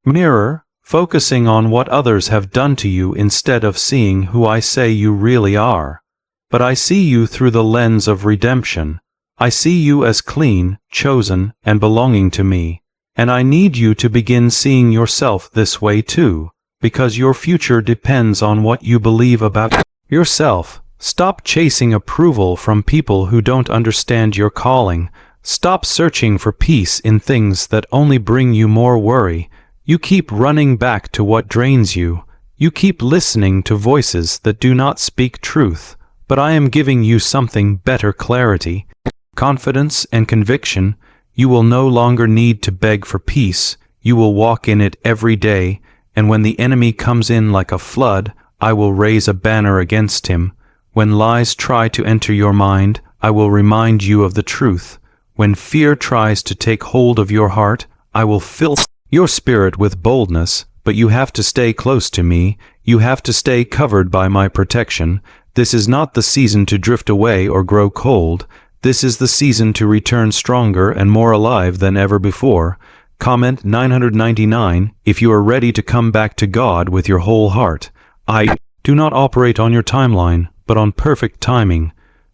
mirror, focusing on what others have done to you instead of seeing who I say you really are. But I see you through the lens of redemption. I see you as clean, chosen, and belonging to me. And I need you to begin seeing yourself this way too, because your future depends on what you believe about yourself. Stop chasing approval from people who don't understand your calling. Stop searching for peace in things that only bring you more worry. You keep running back to what drains you. You keep listening to voices that do not speak truth. But I am giving you something better: clarity, confidence, and conviction. You will no longer need to beg for peace. You will walk in it every day, and when the enemy comes in like a flood, I will raise a banner against him. When lies try to enter your mind, I will remind you of the truth. When fear tries to take hold of your heart, I will fill your spirit with boldness. But you have to stay close to me. You have to stay covered by my protection. This is not the season to drift away or grow cold. This is the season to return stronger and more alive than ever before. Comment 999 if you are ready to come back to God with your whole heart. I do not operate on your timeline, but on perfect timing.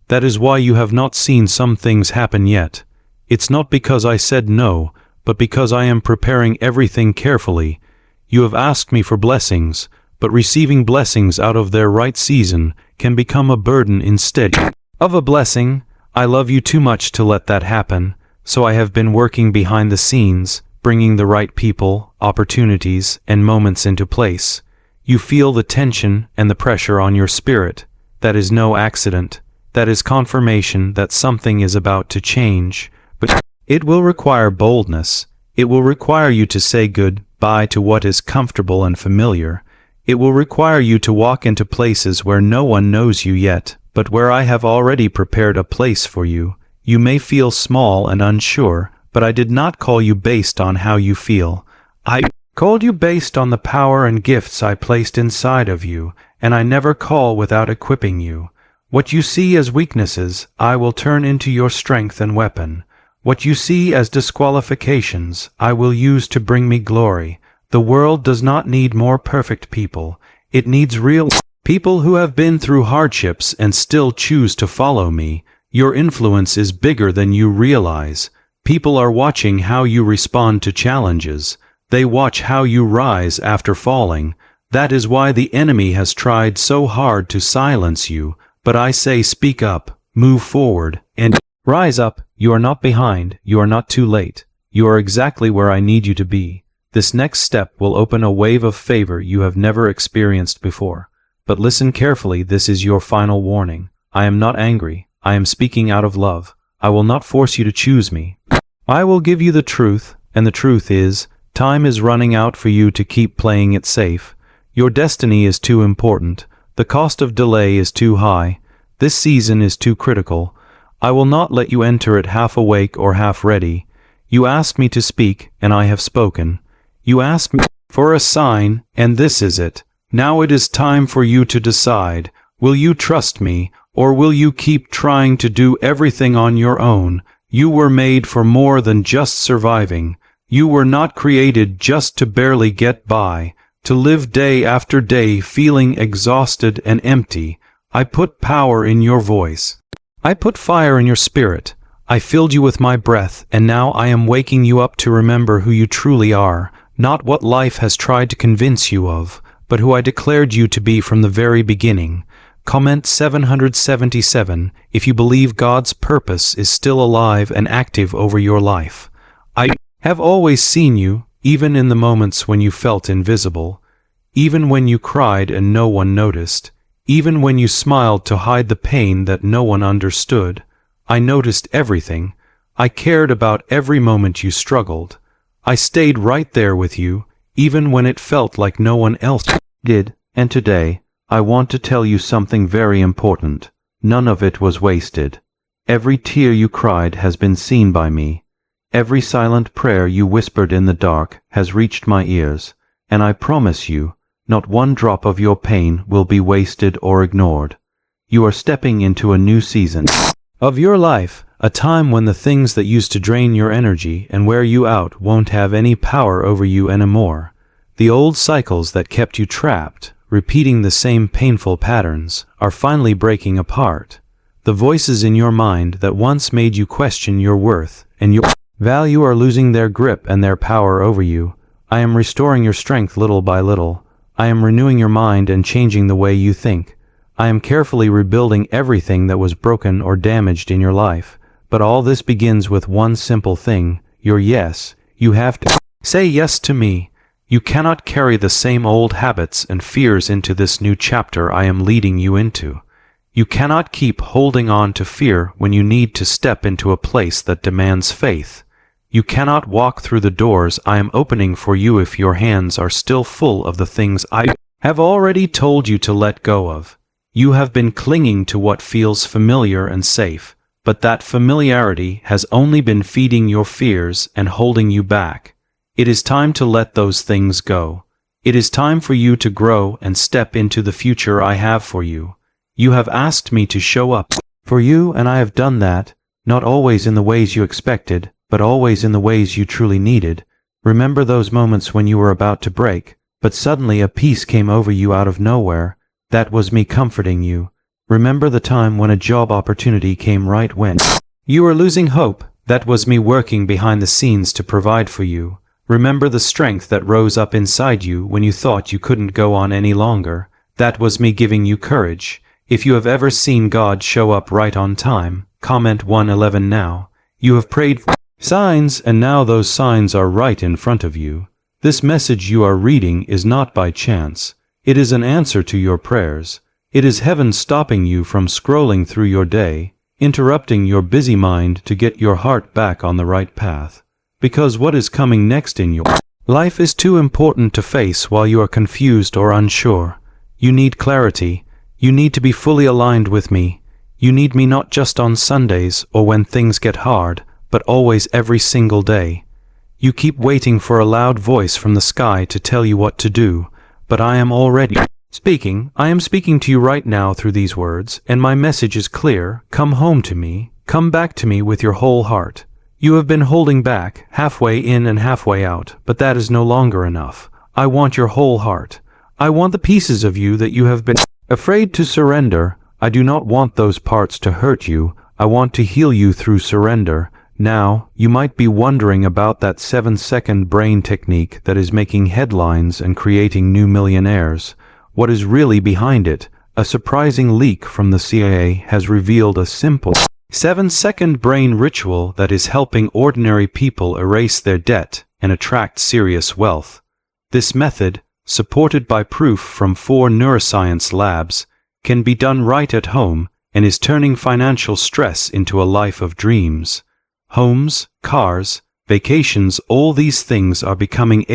That is why you have not seen some things happen yet. It's not because I said no, but because I am preparing everything carefully. You have asked me for blessings, but receiving blessings out of their right season can become a burden instead of a blessing. I love you too much to let that happen, so I have been working behind the scenes, bringing the right people, opportunities, and moments into place. You feel the tension and the pressure on your spirit. That is no accident. That is confirmation that something is about to change. But it will require boldness. It will require you to say goodbye to what is comfortable and familiar. It will require you to walk into places where no one knows you yet, but where I have already prepared a place for you. You may feel small and unsure, but I did not call you based on how you feel. I called you based on the power and gifts I placed inside of you, and I never call without equipping you. What you see as weaknesses, I will turn into your strength and weapon. What you see as disqualifications, I will use to bring me glory. The world does not need more perfect people. It needs real people who have been through hardships and still choose to follow me. Your influence is bigger than you realize. People are watching how you respond to challenges. They watch how you rise after falling. That is why the enemy has tried so hard to silence you. But I say speak up, move forward, and rise up. You are not behind. You are not too late. You are exactly where I need you to be. This next step will open a wave of favor you have never experienced before. But listen carefully, this is your final warning. I am not angry. I am speaking out of love. I will not force you to choose me. I will give you the truth, and the truth is, time is running out for you to keep playing it safe. Your destiny is too important. The cost of delay is too high. This season is too critical. I will not let you enter it half awake or half ready. You asked me to speak, and I have spoken. You asked me for a sign, and this is it. Now it is time for you to decide. Will you trust me, or will you keep trying to do everything on your own? You were made for more than just surviving. You were not created just to barely get by, to live day after day feeling exhausted and empty. I put power in your voice. I put fire in your spirit. I filled you with my breath, and now I am waking you up to remember who you truly are, not what life has tried to convince you of, but who I declared you to be from the very beginning. Comment 777 if you believe God's purpose is still alive and active over your life. I have always seen you, even in the moments when you felt invisible, even when you cried and no one noticed, even when you smiled to hide the pain that no one understood. I noticed everything. I cared about every moment you struggled. I stayed right there with you, even when it felt like no one else did. And today, I want to tell you something very important. None of it was wasted. Every tear you cried has been seen by me. Every silent prayer you whispered in the dark has reached my ears, and I promise you, not one drop of your pain will be wasted or ignored. You are stepping into a new season of your life, a time when the things that used to drain your energy and wear you out won't have any power over you anymore. The old cycles that kept you trapped, repeating the same painful patterns, are finally breaking apart. The voices in your mind that once made you question your worth and your value are losing their grip and their power over you. I am restoring your strength little by little. I am renewing your mind and changing the way you think. I am carefully rebuilding everything that was broken or damaged in your life. But all this begins with one simple thing, your yes. You have to say yes to me. You cannot carry the same old habits and fears into this new chapter I am leading you into. You cannot keep holding on to fear when you need to step into a place that demands faith. You cannot walk through the doors I am opening for you if your hands are still full of the things I have already told you to let go of. You have been clinging to what feels familiar and safe, but that familiarity has only been feeding your fears and holding you back. It is time to let those things go. It is time for you to grow and step into the future I have for you. You have asked me to show up for you, and I have done that, not always in the ways you expected, but always in the ways you truly needed. Remember those moments when you were about to break, but suddenly a peace came over you out of nowhere. That was me comforting you. Remember the time when a job opportunity came right when you were losing hope. That was me working behind the scenes to provide for you. Remember the strength that rose up inside you when you thought you couldn't go on any longer. That was me giving you courage. If you have ever seen God show up right on time, comment 111 now. You have prayed for signs, and now those signs are right in front of you. This message you are reading is not by chance. It is an answer to your prayers. It is heaven stopping you from scrolling through your day, interrupting your busy mind to get your heart back on the right path. Because what is coming next in your life is too important to face while you are confused or unsure. You need clarity. You need to be fully aligned with me. You need me not just on Sundays or when things get hard, but always every single day. You keep waiting for a loud voice from the sky to tell you what to do, but I am already speaking. I am speaking to you right now through these words, and my message is clear. Come home to me. Come back to me with your whole heart. You have been holding back, halfway in and halfway out, but that is no longer enough. I want your whole heart. I want the pieces of you that you have been afraid to surrender. I do not want those parts to hurt you. I want to heal you through surrender. Now, you might be wondering about that 7-second brain technique that is making headlines and creating new millionaires. What is really behind it? A surprising leak from the CIA has revealed a simple 7-second brain ritual that is helping ordinary people erase their debt and attract serious wealth. This method, supported by proof from 4 neuroscience labs, can be done right at home and is turning financial stress into a life of dreams. Homes, cars, vacations, all these things are becoming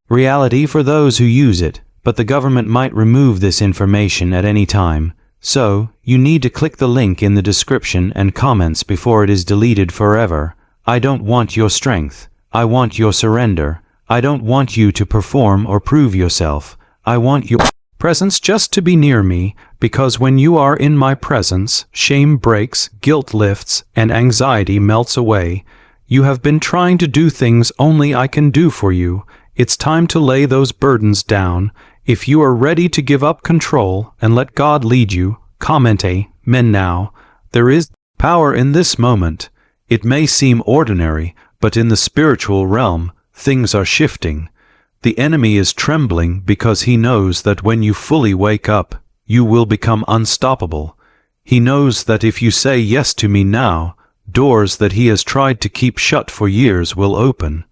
reality for those who use it, but the government might remove this information at any time. So, you need to click the link in the description and comments before it is deleted forever. I don't want your strength. I want your surrender. I don't want you to perform or prove yourself. I want your presence just to be near me, because when you are in my presence, shame breaks, guilt lifts, and anxiety melts away. You have been trying to do things only I can do for you. It's time to lay those burdens down. If you are ready to give up control and let God lead you, comment Amen now. There is power in this moment. It may seem ordinary, but in the spiritual realm, things are shifting. The enemy is trembling because he knows that when you fully wake up, you will become unstoppable. He knows that if you say yes to me now, doors that he has tried to keep shut for years will open.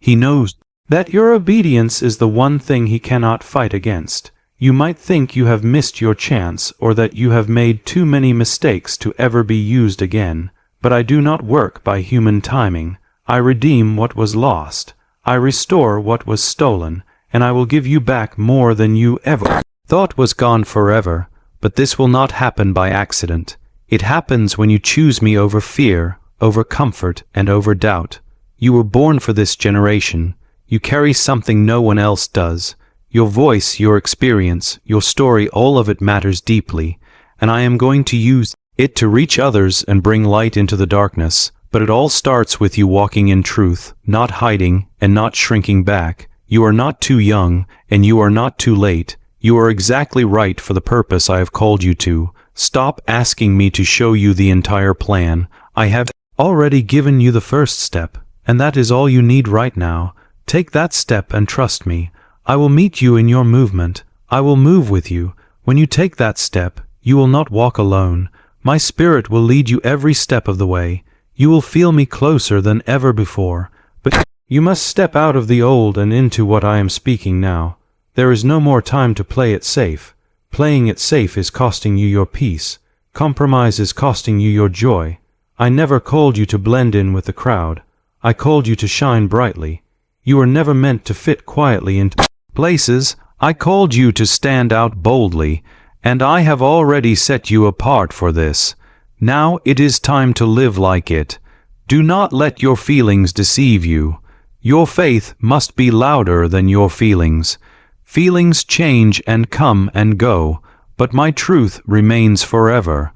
He knows that your obedience is the one thing he cannot fight against. You might think you have missed your chance or that you have made too many mistakes to ever be used again, but I do not work by human timing. I redeem what was lost. I restore what was stolen, and I will give you back more than you ever thought was gone forever. But this will not happen by accident. It happens when you choose me over fear, over comfort, and over doubt. You were born for this generation. You carry something no one else does. Your voice, your experience, your story, all of it matters deeply, and I am going to use it to reach others and bring light into the darkness. But it all starts with you walking in truth, not hiding and not shrinking back. You are not too young, and you are not too late. You are exactly right for the purpose I have called you to. Stop asking me to show you the entire plan. I have already given you the first step, and that is all you need right now. Take that step and trust me. I will meet you in your movement. I will move with you. When you take that step, you will not walk alone. My spirit will lead you every step of the way. You will feel me closer than ever before, but you must step out of the old and into what I am speaking now. There is no more time to play it safe. Playing it safe is costing you your peace. Compromise is costing you your joy. I never called you to blend in with the crowd. I called you to shine brightly. You were never meant to fit quietly into places. I called you to stand out boldly, and I have already set you apart for this. Now it is time to live like it. Do not let your feelings deceive you. Your faith must be louder than your feelings. Feelings change and come and go, but my truth remains forever.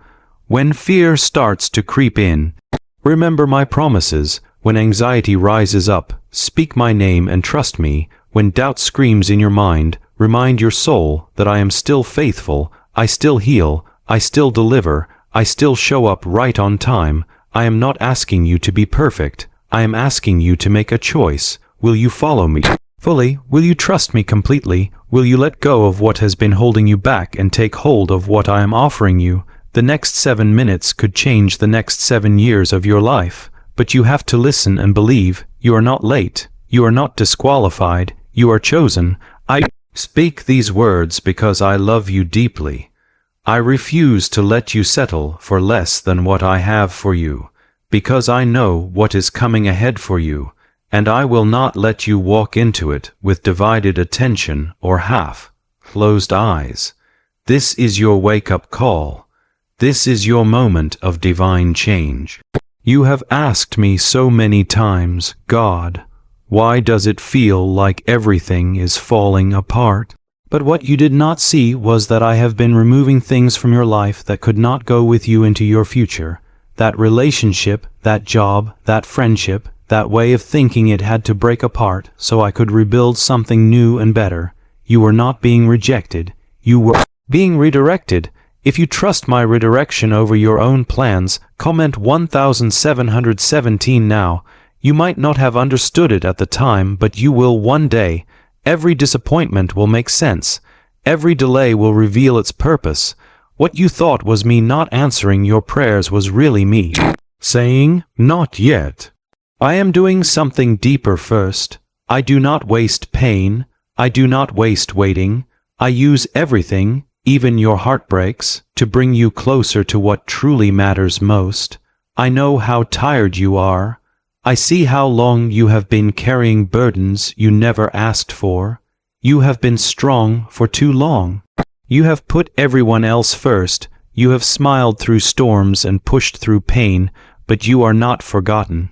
When fear starts to creep in, remember my promises. When anxiety rises up, speak my name and trust me. When doubt screams in your mind, remind your soul that I am still faithful. I still heal. I still deliver. I still show up right on time. I am not asking you to be perfect. I am asking you to make a choice. Will you follow me fully? Will you trust me completely? Will you let go of what has been holding you back and take hold of what I am offering you? The next 7 minutes could change the next 7 years of your life. But you have to listen and believe. You are not late. You are not disqualified. You are chosen. I speak these words because I love you deeply. I refuse to let you settle for less than what I have for you, because I know what is coming ahead for you, and I will not let you walk into it with divided attention or half-closed eyes. This is your wake-up call. This is your moment of divine change. You have asked me so many times, God, why does it feel like everything is falling apart? But what you did not see was that I have been removing things from your life that could not go with you into your future. that relationship, that job, that friendship, that way of thinking, it had to break apart so I could rebuild something new and better. You were not being rejected. You were being redirected. If you trust my redirection over your own plans, comment 1717 now. You might not have understood it at the time, but you will one day. Every disappointment will make sense. Every delay will reveal its purpose. What you thought was me not answering your prayers was really me saying, "Not yet." I am doing something deeper first. I do not waste pain. I do not waste waiting. I use everything, even your heartbreaks, to bring you closer to what truly matters most. I know how tired you are. I see how long you have been carrying burdens you never asked for. You have been strong for too long. You have put everyone else first. You have smiled through storms and pushed through pain, but you are not forgotten.